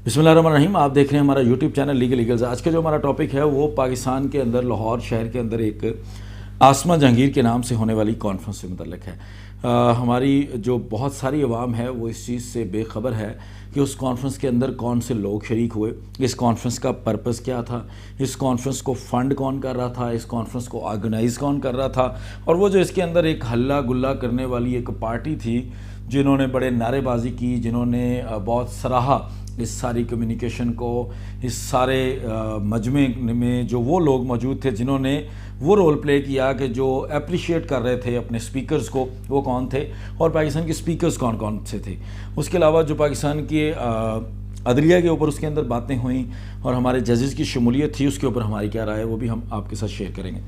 بسم اللہ الرحمن الرحیم. آپ دیکھ رہے ہیں ہمارا یوٹیوب چینل لیگل ایگلز. آج کا جو ہمارا ٹاپک ہے وہ پاکستان کے اندر لاہور شہر کے اندر ایک آسمہ جہانگیر کے نام سے ہونے والی کانفرنس سے متعلق ہے. ہماری جو بہت ساری عوام ہے وہ اس چیز سے بے خبر ہے کہ اس کانفرنس کے اندر کون سے لوگ شریک ہوئے, اس کانفرنس کا پرپس کیا تھا, اس کانفرنس کو فنڈ کون کر رہا تھا, اس کانفرنس کو آرگنائز کون کر رہا تھا, اور وہ جو اس کے اندر ایک ہلہ گلہ کرنے والی ایک پارٹی تھی جنہوں نے بڑے نعرے بازی کی, جنہوں نے بہت سراہا اس ساری کمیونیکیشن کو, اس سارے مجمع میں جو وہ لوگ موجود تھے جنہوں نے وہ رول پلے کیا کہ جو اپریشیٹ کر رہے تھے اپنے سپیکرز کو, وہ کون تھے اور پاکستان کے سپیکرز کون کون سے تھے. اس کے علاوہ جو پاکستان کے عدلیہ کے اوپر اس کے اندر باتیں ہوئیں اور ہمارے ججز کی شمولیت تھی, اس کے اوپر ہماری کیا رائے ہے وہ بھی ہم آپ کے ساتھ شیئر کریں گے.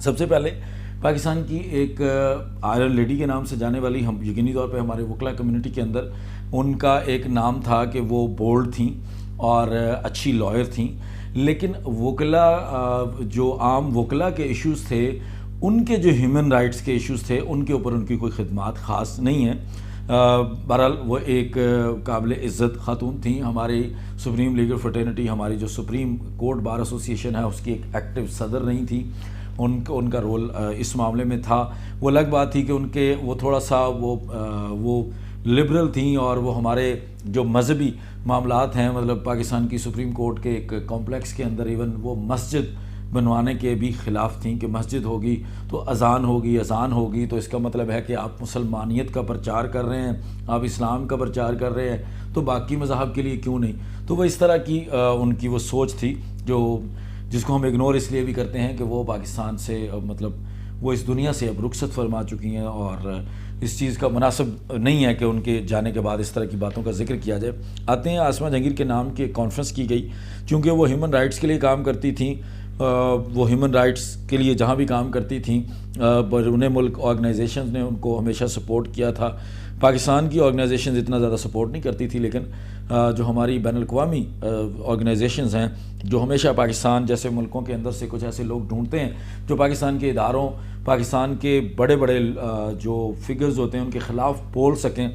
سب سے پہلے پاکستان کی ایک آئرن لیڈی کے نام سے جانے والی, ہم یقینی طور پہ ہمارے وکلا کمیونٹی کے اندر ان کا ایک نام تھا کہ وہ بولڈ تھیں اور اچھی لائر تھیں, لیکن وکلا جو عام وکلا کے ایشوز تھے, ان کے جو ہیومن رائٹس کے ایشوز تھے, ان کے اوپر ان کی کوئی خدمات خاص نہیں ہیں. بہرحال وہ ایک قابل عزت خاتون تھیں. ہماری سپریم لیگل فرٹرنٹی, ہماری جو سپریم کورٹ بار ایسوسیشن ہے, اس کی ایک ایکٹیو صدر نہیں تھی. ان کا رول اس معاملے میں تھا. وہ الگ بات تھی کہ وہ تھوڑا سا وہ لبرل تھیں اور وہ ہمارے جو مذہبی معاملات ہیں, مطلب پاکستان کی سپریم کورٹ کے ایک کمپلیکس کے اندر ایون وہ مسجد بنوانے کے بھی خلاف تھیں کہ مسجد ہوگی تو اذان ہوگی تو اس کا مطلب ہے کہ آپ مسلمانیت کا پرچار کر رہے ہیں, آپ اسلام کا پرچار کر رہے ہیں, تو باقی مذاہب کے لیے کیوں نہیں. تو وہ اس طرح کی ان کی وہ سوچ تھی جس کو ہم اگنور اس لیے بھی کرتے ہیں کہ وہ پاکستان سے مطلب وہ اس دنیا سے اب رخصت فرما چکی ہیں, اور اس چیز کا مناسب نہیں ہے کہ ان کے جانے کے بعد اس طرح کی باتوں کا ذکر کیا جائے. آتے ہیں آسمہ جہانگیر کے نام کی ایک کانفرنس کی گئی, چونکہ وہ ہیومن رائٹس کے لیے کام کرتی تھیں. وہ ہیومن رائٹس کے لیے جہاں بھی کام کرتی تھیں, بیرون ملک آرگنائزیشنز نے ان کو ہمیشہ سپورٹ کیا تھا. پاکستان کی آرگنائزیشنز اتنا زیادہ سپورٹ نہیں کرتی تھی, لیکن جو ہماری بین الاقوامی آرگنائزیشنز ہیں جو ہمیشہ پاکستان جیسے ملکوں کے اندر سے کچھ ایسے لوگ ڈھونڈتے ہیں جو پاکستان کے اداروں, پاکستان کے بڑے بڑے جو فگرز ہوتے ہیں ان کے خلاف بول سکیں,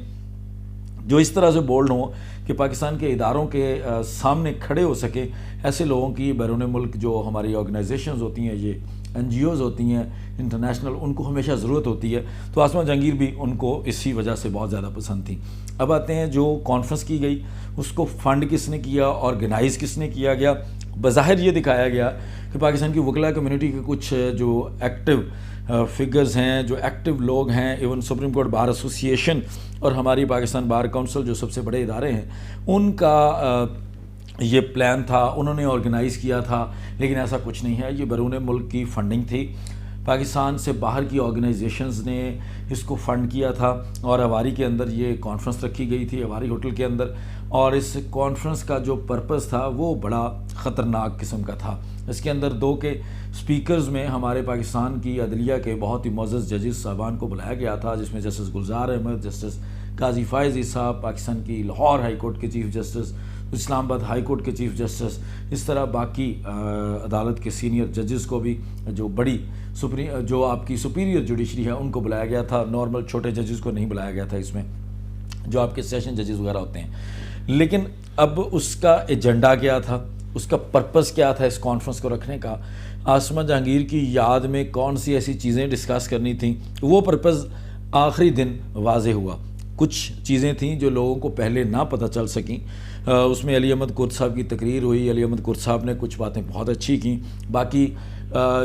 جو اس طرح سے بولڈ ہوں کہ پاکستان کے اداروں کے سامنے کھڑے ہو سکیں, ایسے لوگوں کی بیرون ملک جو ہماری آرگنائزیشنز ہوتی ہیں, یہ NGOز ہوتی ہیں انٹرنیشنل, ان کو ہمیشہ ضرورت ہوتی ہے. تو آسمہ جہانگیر بھی ان کو اسی وجہ سے بہت زیادہ پسند تھی. اب آتے ہیں جو کانفرنس کی گئی, اس کو فنڈ کس نے کیا, آرگنائز کس نے کیا گیا. بظاہر یہ دکھایا گیا کہ پاکستان کی وکلا کمیونٹی کے کچھ جو ایکٹیو فگرز ہیں, جو ایکٹیو لوگ ہیں, even supreme court bar association اور ہماری پاکستان بار کونسل جو سب سے بڑے ادارے ہیں, ان کا یہ پلان تھا, انہوں نے آرگنائز کیا تھا. لیکن ایسا کچھ نہیں ہے, یہ بیرون ملک کی فنڈنگ تھی. پاکستان سے باہر کی آرگنائزیشنز نے اس کو فنڈ کیا تھا اور اواری کے اندر یہ کانفرنس رکھی گئی تھی, اواری ہوٹل کے اندر. اور اس کانفرنس کا جو پرپس تھا وہ بڑا خطرناک قسم کا تھا. اس کے اندر دو کے سپیکرز میں ہمارے پاکستان کی عدلیہ کے بہت ہی معزز ججز صاحبان کو بلایا گیا تھا, جس میں جسٹس گلزار احمد, جسٹس قاضی فائز صاحب, پاکستان کی لاہور ہائی کورٹ کے چیف جسٹس, اسلام آباد ہائی کورٹ کے چیف جسٹس, اس طرح باقی عدالت کے سینئر ججز کو بھی, جو آپ کی سپیریئر جوڈیشری ہے ان کو بلایا گیا تھا. نارمل چھوٹے ججز کو نہیں بلایا گیا تھا اس میں, جو آپ کے سیشن ججز وغیرہ ہوتے ہیں. لیکن اب اس کا ایجنڈا کیا تھا, اس کا پرپس کیا تھا اس کانفرنس کو رکھنے کا, آسمہ جہانگیر کی یاد میں کون سی ایسی چیزیں ڈسکس کرنی تھیں, وہ پرپس آخری دن واضح ہوا. کچھ چیزیں تھیں جو لوگوں کو پہلے نہ پتہ چل سکیں. اس میں علی احمد کرد صاحب کی تقریر ہوئی. علی احمد کرد صاحب نے کچھ باتیں بہت اچھی کیں. باقی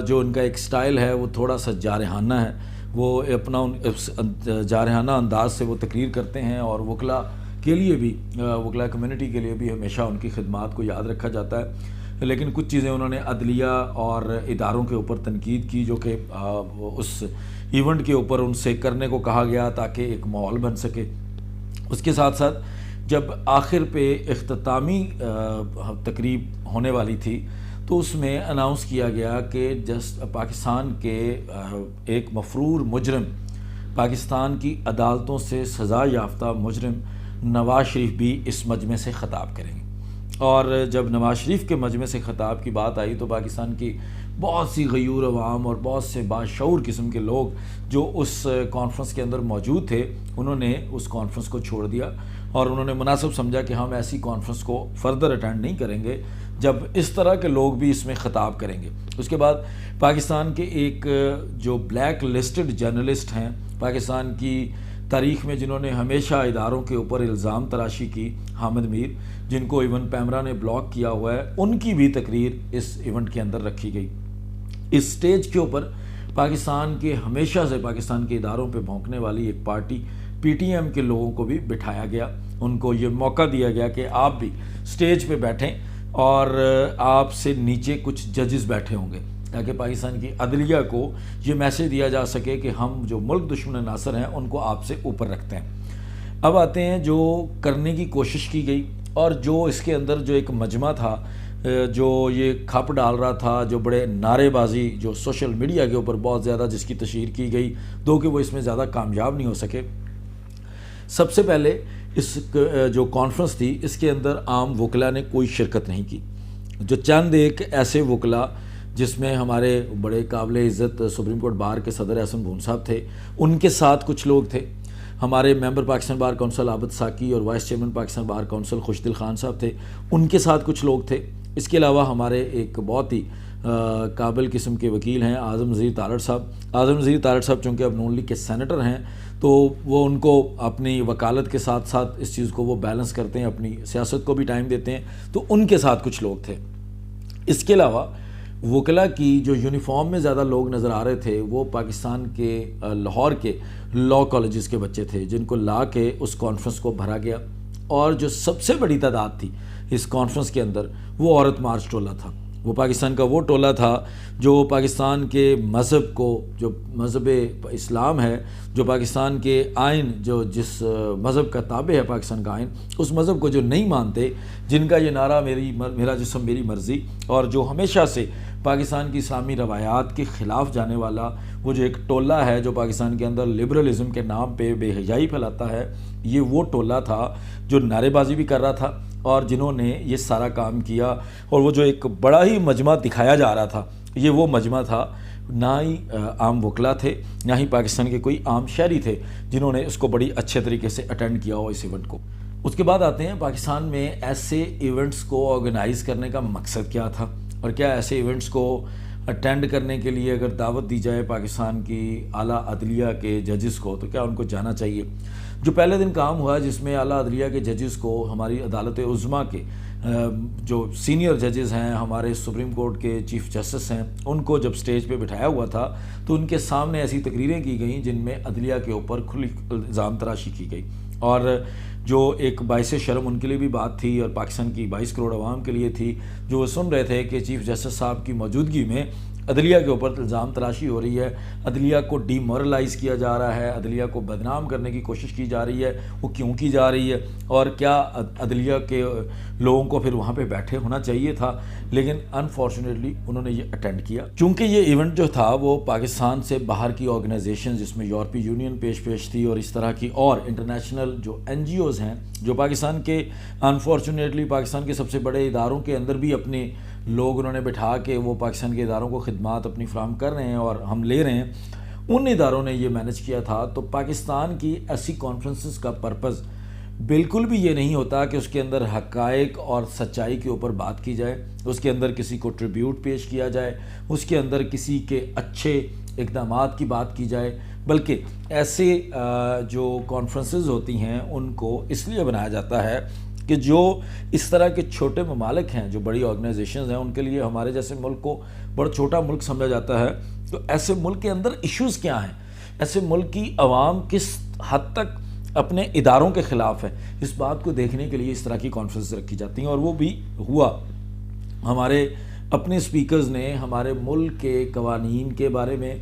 جو ان کا ایک سٹائل ہے وہ تھوڑا سا جارحانہ ہے, وہ اپنا جارحانہ انداز سے وہ تقریر کرتے ہیں, اور وکلا کے لیے بھی, وکلا کمیونٹی کے لیے بھی ہمیشہ ان کی خدمات کو یاد رکھا جاتا ہے. لیکن کچھ چیزیں انہوں نے عدلیہ اور اداروں کے اوپر تنقید کی, جو کہ اس ایونٹ کے اوپر ان سے کرنے کو کہا گیا تاکہ ایک ماحول بن سکے. اس کے ساتھ ساتھ جب آخر پہ اختتامی تقریب ہونے والی تھی تو اس میں اناؤنس کیا گیا کہ پاکستان کے ایک مفرور مجرم, پاکستان کی عدالتوں سے سزا یافتہ مجرم نواز شریف بھی اس مجمع سے خطاب کریں گے. اور جب نواز شریف کے مجمع سے خطاب کی بات آئی تو پاکستان کی بہت سی غیور عوام اور بہت سے باشعور قسم کے لوگ جو اس کانفرنس کے اندر موجود تھے, انہوں نے اس کانفرنس کو چھوڑ دیا اور انہوں نے مناسب سمجھا کہ ہم ایسی کانفرنس کو فردر اٹینڈ نہیں کریں گے جب اس طرح کے لوگ بھی اس میں خطاب کریں گے۔ اس کے بعد پاکستان کے ایک جو بلیک لسٹڈ جرنلسٹ ہیں پاکستان کی تاریخ میں، جنہوں نے ہمیشہ اداروں کے اوپر الزام تراشی کی، حامد میر، جن کو ایون پیمرا نے بلاک کیا ہوا ہے، ان کی بھی تقریر اس ایونٹ کے اندر رکھی گئی۔ اس سٹیج کے اوپر پاکستان کے ہمیشہ سے پاکستان کے اداروں پہ بھونکنے والی ایک پارٹی پی ٹی ایم کے لوگوں کو بھی بٹھایا گیا، ان کو یہ موقع دیا گیا کہ آپ بھی سٹیج پہ بیٹھیں اور آپ سے نیچے کچھ ججز بیٹھے ہوں گے، تاکہ پاکستان کی عدلیہ کو یہ میسیج دیا جا سکے کہ ہم جو ملک دشمن ناصر ہیں ان کو آپ سے اوپر رکھتے ہیں۔ اب آتے ہیں جو کرنے کی کوشش کی گئی، اور جو اس کے اندر جو ایک مجمع تھا جو یہ کھپ ڈال رہا تھا، جو بڑے نعرے بازی جو سوشل میڈیا کے اوپر بہت زیادہ جس کی تشہیر کی گئی، دو کہ وہ اس میں زیادہ کامیاب نہیں ہو سکے۔ سب سے پہلے اس جو کانفرنس تھی اس کے اندر عام وکلاء نے کوئی شرکت نہیں کی۔ جو چند ایک ایسے وکلاء جس میں ہمارے بڑے قابل عزت سپریم کورٹ بار کے صدر احسن بھون صاحب تھے، ان کے ساتھ کچھ لوگ تھے، ہمارے ممبر پاکستان بار کونسل عابد ساکی اور vice chairman Pakistan bar council خوشدل خان صاحب تھے، ان کے ساتھ کچھ لوگ تھے۔ اس کے علاوہ ہمارے ایک بہت ہی قابل قسم کے وکیل ہیں اعظم نذیر تارڑ صاحب۔ اعظم نذیر تارڑ صاحب چونکہ اب نون لیگ کے سینیٹر ہیں، تو وہ ان کو اپنی وکالت کے ساتھ ساتھ اس چیز کو وہ بیلنس کرتے ہیں، اپنی سیاست کو بھی ٹائم دیتے ہیں، تو ان کے ساتھ کچھ لوگ تھے۔ اس کے علاوہ وکلاء کی جو یونیفارم میں زیادہ لوگ نظر آ رہے تھے وہ پاکستان کے لاہور کے لاء کالجز کے بچے تھے، جن کو لا کے اس کانفرنس کو بھرا گیا۔ اور جو سب سے بڑی تعداد تھی اس کانفرنس کے اندر وہ عورت مارچ ٹولہ تھا۔ وہ پاکستان کا وہ ٹولہ تھا جو پاکستان کے مذہب کو، جو مذہب اسلام ہے، جو پاکستان کے آئین، جو جس مذہب کا تابع ہے پاکستان کا آئین، اس مذہب کو جو نہیں مانتے، جن کا یہ نعرہ میرا جسم میری مرضی، اور جو ہمیشہ سے پاکستان کی اسلامی روایات کے خلاف جانے والا وہ جو ایک ٹولہ ہے جو پاکستان کے اندر لبرلزم کے نام پہ بے حیائی پھیلاتا ہے، یہ وہ ٹولہ تھا جو نعرے بازی بھی کر رہا تھا اور جنہوں نے یہ سارا کام کیا۔ اور وہ جو ایک بڑا ہی مجمع دکھایا جا رہا تھا، یہ وہ مجمع تھا، نہ ہی عام وکلاء تھے، نہ ہی پاکستان کے کوئی عام شہری تھے جنہوں نے اس کو بڑی اچھے طریقے سے اٹینڈ کیا ہو اس ایونٹ کو۔ اس کے بعد آتے ہیں پاکستان میں ایسے ایونٹس کو آرگنائز کرنے کا مقصد کیا تھا، اور کیا ایسے ایونٹس کو اٹینڈ کرنے کے لیے اگر دعوت دی جائے پاکستان کی اعلیٰ عدلیہ کے ججز کو تو کیا ان کو جانا چاہیے۔ جو پہلے دن کام ہوا جس میں اعلیٰ عدلیہ کے ججز کو ہماری عدالت عظمیٰ کے جو سینئر ججز ہیں، ہمارے سپریم کورٹ کے چیف جسٹس ہیں، ان کو جب سٹیج پہ بٹھایا ہوا تھا تو ان کے سامنے ایسی تقریریں کی گئیں جن میں عدلیہ کے اوپر کھلی الزام تراشی کی گئی، اور جو ایک باعث شرم ان کے لیے بھی بات تھی اور پاکستان کی 22 کروڑ عوام کے لیے تھی، جو وہ سن رہے تھے کہ چیف جسٹس صاحب کی موجودگی میں عدلیہ کے اوپر الزام تراشی ہو رہی ہے، عدلیہ کو ڈی مورلائز کیا جا رہا ہے، عدلیہ کو بدنام کرنے کی کوشش کی جا رہی ہے۔ وہ کیوں کی جا رہی ہے، اور کیا عدلیہ کے لوگوں کو پھر وہاں پہ بیٹھے ہونا چاہیے تھا، لیکن انفارچونیٹلی انہوں نے یہ اٹینڈ کیا۔ چونکہ یہ ایونٹ جو تھا وہ پاکستان سے باہر کی آرگنائزیشن جس میں یورپی یونین پیش تھی اور اس طرح کی اور انٹرنیشنل جو این جی اوز ہیں جو پاکستان کے انفارچونیٹلی پاکستان کے سب سے بڑے اداروں کے اندر بھی اپنے لوگ انہوں نے بٹھا کے وہ پاکستان کے اداروں کو خدمات اپنی فراہم کر رہے ہیں اور ہم لے رہے ہیں، ان اداروں نے یہ مینج کیا تھا۔ تو پاکستان کی ایسی کانفرنسز کا پرپز بالکل بھی یہ نہیں ہوتا کہ اس کے اندر حقائق اور سچائی کے اوپر بات کی جائے، اس کے اندر کسی کو ٹریبیوٹ پیش کیا جائے، اس کے اندر کسی کے اچھے اقدامات کی بات کی جائے، بلکہ ایسے جو کانفرنسز ہوتی ہیں ان کو اس لیے بنایا جاتا ہے کہ جو اس طرح کے چھوٹے ممالک ہیں، جو بڑی آرگنائزیشنز ہیں، ان کے لیے ہمارے جیسے ملک کو بڑا چھوٹا ملک سمجھا جاتا ہے۔ تو ایسے ملک کے اندر ایشوز کیا ہیں، ایسے ملک کی عوام کس حد تک اپنے اداروں کے خلاف ہے، اس بات کو دیکھنے کے لیے اس طرح کی کانفرنس رکھی جاتی ہیں، اور وہ بھی ہوا۔ ہمارے اپنے اسپیکرز نے ہمارے ملک کے قوانین کے بارے میں،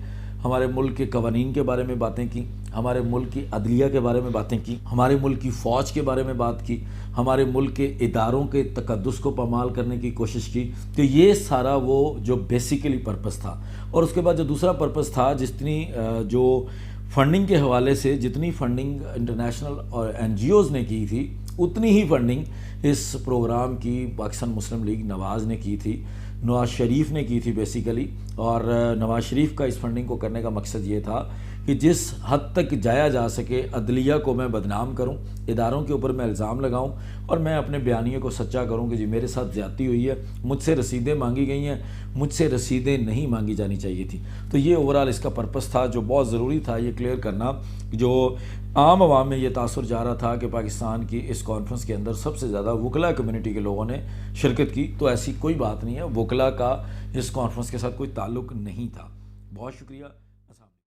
ہمارے ملک کے قوانین کے بارے میں باتیں کی، ہمارے ملک کی عدلیہ کے بارے میں باتیں کی، ہمارے ملک کی فوج کے بارے میں بات کی، ہمارے ملک کے اداروں کے تقدس کو پامال کرنے کی کوشش کی۔ تو یہ سارا وہ جو بیسیکلی پرپس تھا۔ اور اس کے بعد جو دوسرا پرپس تھا، جتنی جو فنڈنگ کے حوالے سے جتنی فنڈنگ انٹرنیشنل اور این جی اوز نے کی تھی، اتنی ہی فنڈنگ اس پروگرام کی پاکستان مسلم لیگ نواز نے کی تھی، نواز شریف نے کی تھی بیسیکلی۔ اور نواز شریف کا اس فنڈنگ کو کرنے کا مقصد یہ تھا کہ جس حد تک جایا جا سکے عدلیہ کو میں بدنام کروں، اداروں کے اوپر میں الزام لگاؤں اور میں اپنے بیانیے کو سچا کروں کہ جی میرے ساتھ زیادتی ہوئی ہے، مجھ سے رسیدیں مانگی گئی ہیں، مجھ سے رسیدیں نہیں مانگی جانی چاہیے تھی۔ تو یہ اوورال اس کا پرپس تھا جو بہت ضروری تھا یہ کلیئر کرنا، جو عام عوام میں یہ تاثر جا رہا تھا کہ پاکستان کی اس کانفرنس کے اندر سب سے زیادہ وکلا کمیونٹی کے لوگوں نے شرکت کی۔ تو ایسی کوئی بات نہیں ہے، وکلا کا اس کانفرنس کے ساتھ کوئی تعلق نہیں تھا۔ بہت شکریہ۔